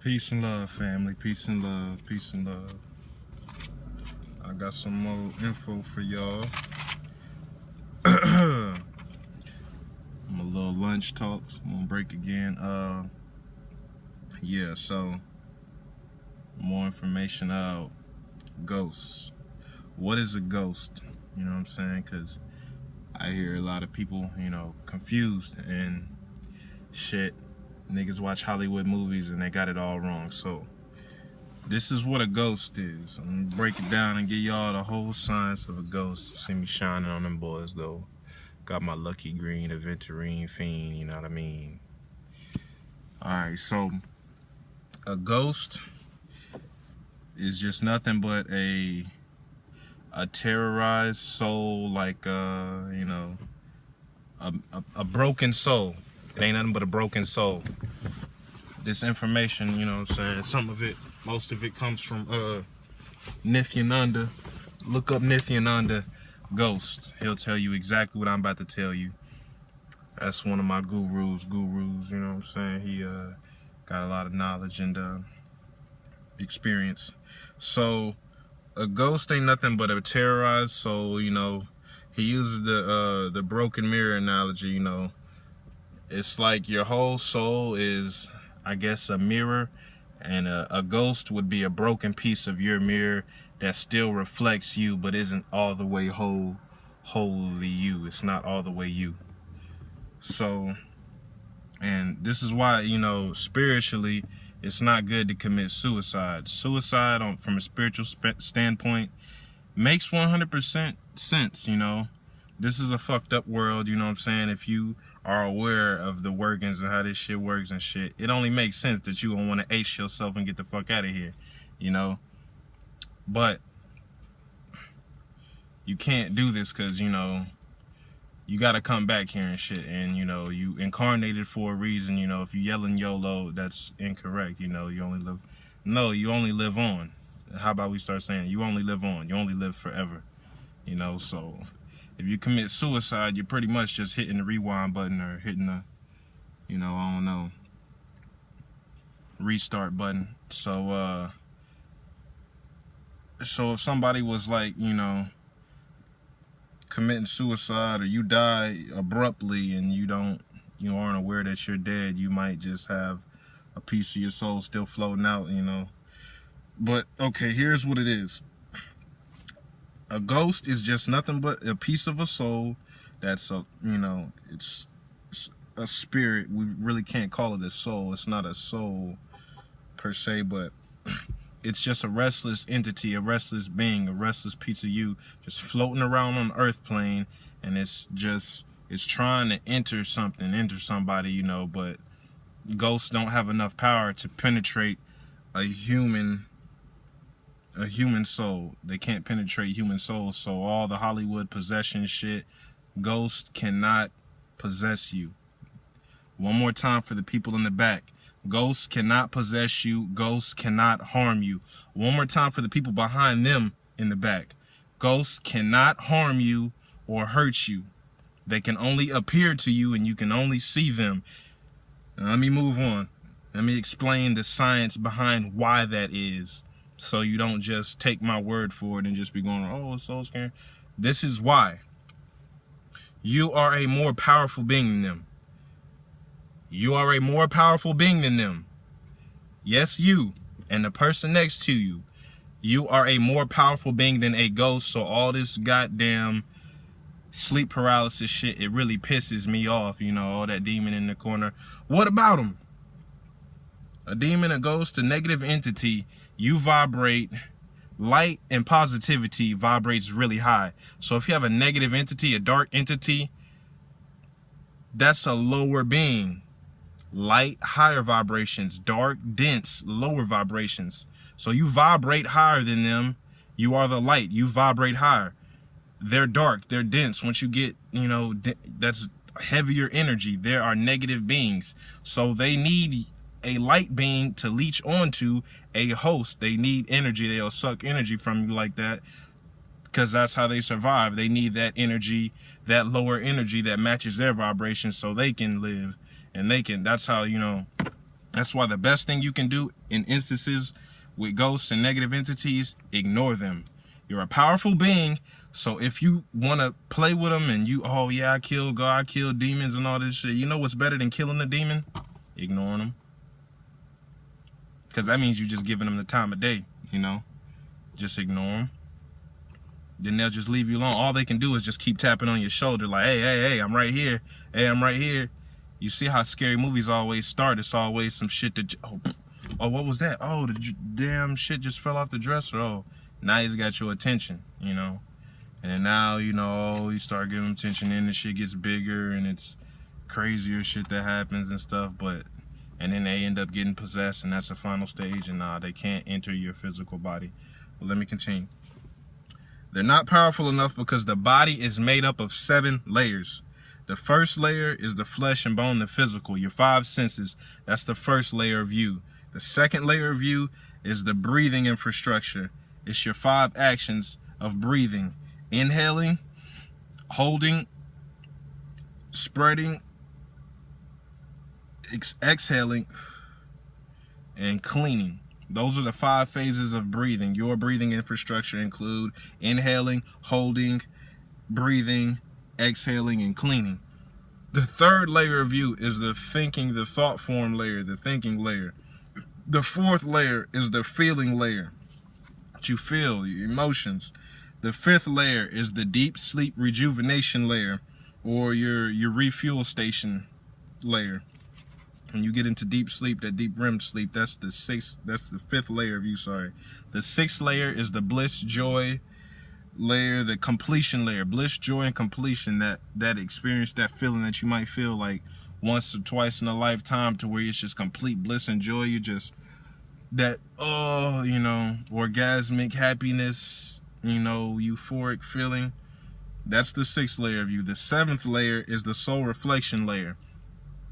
Peace and love, family. Peace and love. Peace and love. I got some more info for y'all. I'm a little lunch talks. I'm gonna break again. Yeah. So more information out. Ghosts. What is a ghost? You know what I'm saying? Because I hear a lot of people, confused and shit. Niggas watch Hollywood movies and they got it all wrong. So this is what a ghost is. I'm gonna break it down and give y'all the whole science of a ghost. You see me shining on them boys though. Got my lucky green aventurine fiend, you know what I mean? Alright, so a ghost is just nothing but a terrorized soul, like a broken soul. It ain't nothing but a broken soul. This information, you know what I'm saying, most of it comes from Nithyananda. Look up Nithyananda Ghost. He'll tell you exactly what I'm about to tell you. That's one of my gurus, you know what I'm saying? He got a lot of knowledge and experience. So a ghost ain't nothing but a terrorized soul, He uses the broken mirror analogy, It's like your whole soul is, I guess, a mirror, and a ghost would be a broken piece of your mirror that still reflects you, but isn't all the way wholly you. It's not all the way you. So, and this is why, spiritually, it's not good to commit suicide. Suicide, from a spiritual standpoint, makes 100% sense, This is a fucked up world, you know what I'm saying? If you are aware of the workings and how this shit works and shit, it only makes sense that you gonna want to ace yourself and get the fuck out of here, But you can't do this because, you gotta come back here and shit, and, you incarnated for a reason, If you yelling YOLO, that's incorrect, you only live, no, you only live on. How about we start saying, you only live on, you only live forever, so if you commit suicide, you're pretty much just hitting the rewind button or hitting the, I don't know, restart button. So, so if somebody was like, committing suicide, or you die abruptly and you aren't aware that you're dead, you might just have a piece of your soul still floating out, But, okay, here's what it is. A ghost is just nothing but a piece of a soul that's it's a spirit. We really can't call it a soul. It's not a soul per se, but it's just a restless entity, a restless being, a restless piece of you just floating around on the earth plane, and it's trying to enter somebody, but ghosts don't have enough power to penetrate a human soul. They can't penetrate human souls. So all the Hollywood possession shit, ghosts cannot possess you. One more time for the people in the back. Ghosts cannot possess you. Ghosts cannot harm you. One more time for the people behind them in the back. Ghosts cannot harm you or hurt you. They can only appear to you and you can only see them. Now, let me move on. Let me explain the science behind why that is. So you don't just take my word for it and just be going, oh, it's so scary. This is why. You are a more powerful being than them. You are a more powerful being than them. Yes, you and the person next to you. You are a more powerful being than a ghost. So all this goddamn sleep paralysis shit, it really pisses me off. All that demon in the corner. What about them? A demon, a ghost, a negative entity. You vibrate, light and positivity vibrates really high. So if you have a negative entity, a dark entity, that's a lower being. Light, higher vibrations. Dark, dense, lower vibrations. So you vibrate higher than them. You are the light. You vibrate higher. They're dark. They're dense. Once you get, that's heavier energy. There are negative beings. So they need a light being to leech onto a host. They need energy. They'll suck energy from you like that because that's how they survive. They need that energy, that lower energy that matches their vibration so they can live. And that's how, That's why the best thing you can do in instances with ghosts and negative entities, ignore them. You're a powerful being, so if you want to play with them and you, oh yeah, I killed God, I killed demons and all this shit, you know what's better than killing a demon? Ignoring them. Because that means you're just giving them the time of day, you know? Just ignore them. Then they'll just leave you alone. All they can do is just keep tapping on your shoulder like, hey, I'm right here. Hey, I'm right here. You see how scary movies always start. It's always some shit that, oh, what was that? Oh, the damn shit just fell off the dresser. Oh, now he's got your attention, you know? And then now, you know, you start giving them attention and the shit gets bigger and it's crazier shit that happens and stuff, and then they end up getting possessed, and that's the final stage, and they can't enter your physical body. But let me continue. They're not powerful enough because the body is made up of 7 layers. The first layer is the flesh and bone, the physical, your 5 senses. That's the first layer of you. The second layer of you is the breathing infrastructure. It's your 5 actions of breathing. Inhaling, holding, spreading, exhaling, and cleaning. Those are the 5 phases of breathing. Your breathing infrastructure include inhaling, holding, breathing, exhaling, and cleaning. The third layer of you is the thinking, the thought form layer, the thinking layer. The fourth layer is the feeling layer. What you feel, your emotions. The fifth layer is the deep sleep rejuvenation layer, or your refuel station layer. When you get into deep sleep, that deep REM sleep, that's the 5th layer of you, sorry. The 6th layer is the bliss, joy layer, the completion layer. Bliss, joy, and completion, that experience, that feeling that you might feel like once or twice in a lifetime, to where it's just complete bliss and joy. You just, that, oh, you know, orgasmic happiness, you know, euphoric feeling. That's the 6th layer of you. The 7th layer is the soul reflection layer.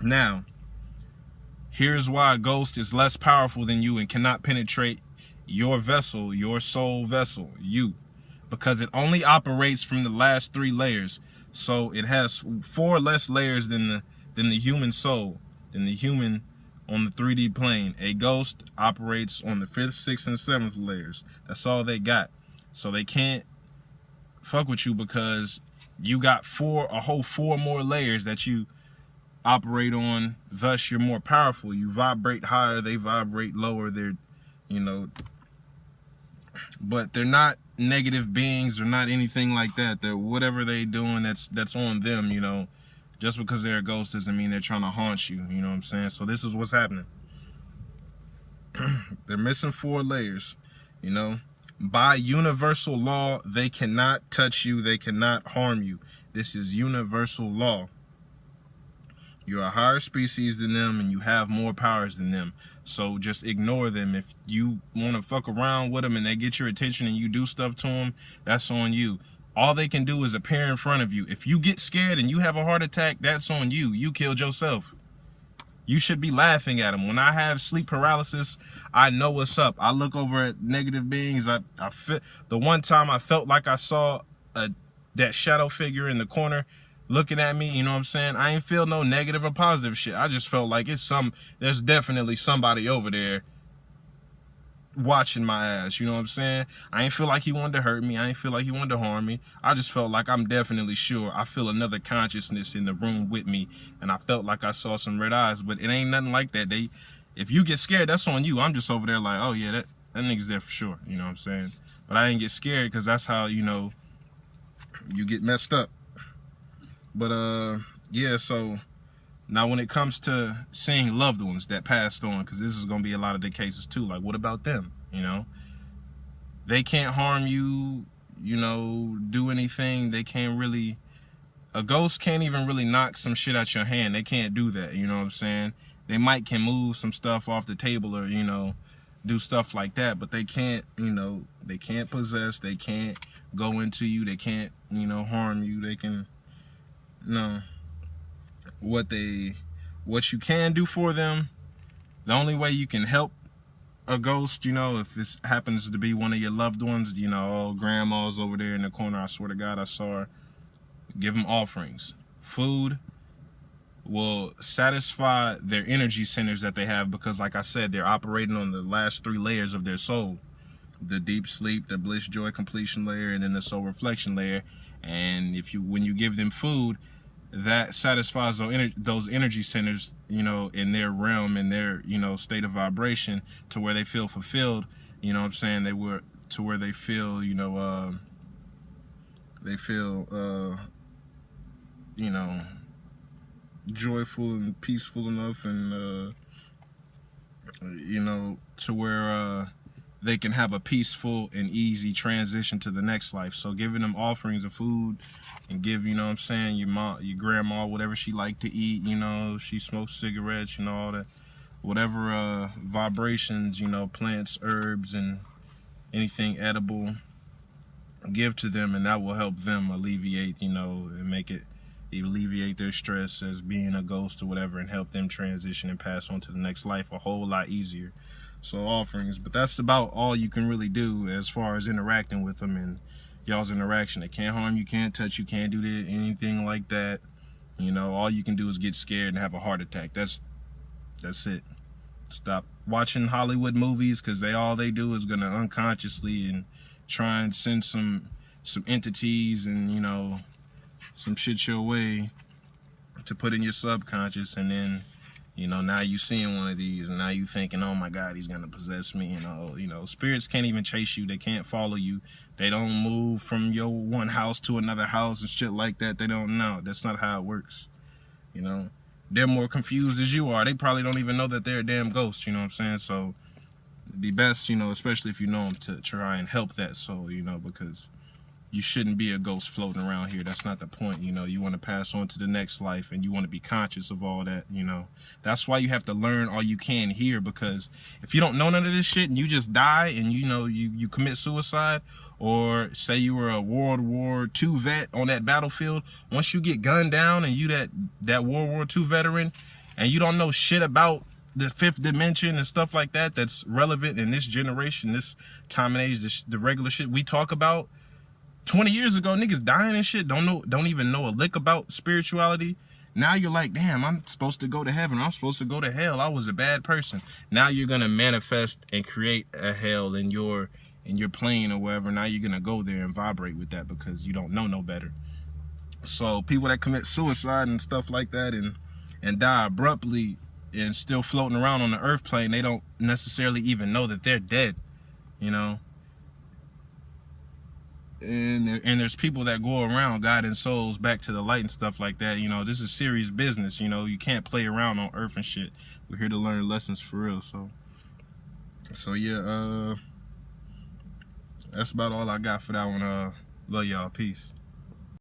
Now, here's why a ghost is less powerful than you and cannot penetrate your vessel, your soul vessel, you. Because it only operates from the last 3 layers. So it has 4 less layers than the human soul, than the human on the 3D plane. A ghost operates on the 5th, 6th, and 7th layers. That's all they got. So they can't fuck with you because you got a whole 4 more layers that you operate on. Thus, you're more powerful. You vibrate higher, they vibrate lower. They're, you know, but they're not negative beings or not anything like that. They're whatever they doing, that's on them, you know. Just because they're a ghost doesn't mean they're trying to haunt you, you know what I'm saying? So this is what's happening. They're missing 4 layers, you know. By universal law, they cannot touch you, they cannot harm you. This is universal law. You're a higher species than them and you have more powers than them. So just ignore them. If you want to fuck around with them and they get your attention and you do stuff to them, that's on you. All they can do is appear in front of you. If you get scared and you have a heart attack, that's on you. You killed yourself. You should be laughing at them. When I have sleep paralysis, I know what's up. I look over at negative beings. I feel, the one time I felt like I saw that shadow figure in the corner looking at me, you know what I'm saying? I ain't feel no negative or positive shit. I just felt like there's definitely somebody over there watching my ass, you know what I'm saying? I ain't feel like he wanted to hurt me. I ain't feel like he wanted to harm me. I just felt like I'm definitely sure. I feel another consciousness in the room with me, and I felt like I saw some red eyes, but it ain't nothing like that. If you get scared, that's on you. I'm just over there like, oh yeah, that nigga's there for sure, you know what I'm saying? But I ain't get scared because that's how, you know, you get messed up. But yeah, so now when it comes to seeing loved ones that passed on, because this is going to be a lot of the cases too, like what about them, you know? They can't harm you, you know, do anything. They can't really, a ghost can't even really knock some shit out your hand. They can't do that, you know what I'm saying? They can move some stuff off the table or, you know, do stuff like that, but they can't, you know, they can't possess, they can't go into you, they can't, you know, harm you. They can, no. What you can do for them, the only way you can help a ghost, you know, if this happens to be one of your loved ones, you know, oh, grandma's over there in the corner, I swear to God I saw her, give them offerings, food, will satisfy their energy centers that they have, because like I said, they're operating on the last 3 layers of their soul: the deep sleep, the bliss, joy, completion layer, and then the soul reflection layer. And when you give them food, that satisfies those energy centers, in their realm, in their, state of vibration, to where they feel fulfilled. You know what I'm saying? To where they feel, joyful and peaceful enough, and to where they can have a peaceful and easy transition to the next life. So giving them offerings of food, and give, you know what I'm saying, your mom, your grandma, whatever she liked to eat, she smokes cigarettes, all that, whatever vibrations, plants, herbs, and anything edible, give to them, and that will help them alleviate, and alleviate their stress as being a ghost or whatever, and help them transition and pass on to the next life a whole lot easier. So offerings, but that's about all you can really do as far as interacting with them and y'all's interaction. They can't harm you, can't touch you, can't do anything like that. All you can do is get scared and have a heart attack. That's it. Stop watching Hollywood movies, because all they do is gonna unconsciously and try and send some entities and some shit your way to put in your subconscious, and then now you seeing one of these, and now you thinking, oh my God, he's gonna possess me. Spirits can't even chase you. They can't follow you. They don't move from your one house to another house and shit like that. They don't know. That's not how it works. They're more confused as you are. They probably don't even know that they're a damn ghost. You know what I'm saying? So it'd be best, especially if you know them, to try and help that soul, because you shouldn't be a ghost floating around here. That's not the point. You want to pass on to the next life, and you want to be conscious of all that. That's why you have to learn all you can here, because if you don't know none of this shit and you just die and you commit suicide, or say you were a World War II vet on that battlefield, once you get gunned down and you that World War II veteran, and you don't know shit about the 5th dimension and stuff like that that's relevant in this generation, this time and age, the regular shit we talk about, 20 years ago, niggas dying and shit, don't even know a lick about spirituality. Now you're like, damn, I'm supposed to go to heaven, I'm supposed to go to hell, I was a bad person. Now you're gonna manifest and create a hell in your plane or wherever. Now you're gonna go there and vibrate with that, because you don't know no better. So people that commit suicide and stuff like that, and die abruptly and still floating around on the earth plane, they don't necessarily even know that they're dead. And there's people that go around guiding souls back to the light and stuff like that. This is serious business. You can't play around on earth and shit. We're here to learn lessons for real. So yeah, that's about all I got for that one. Love y'all. Peace.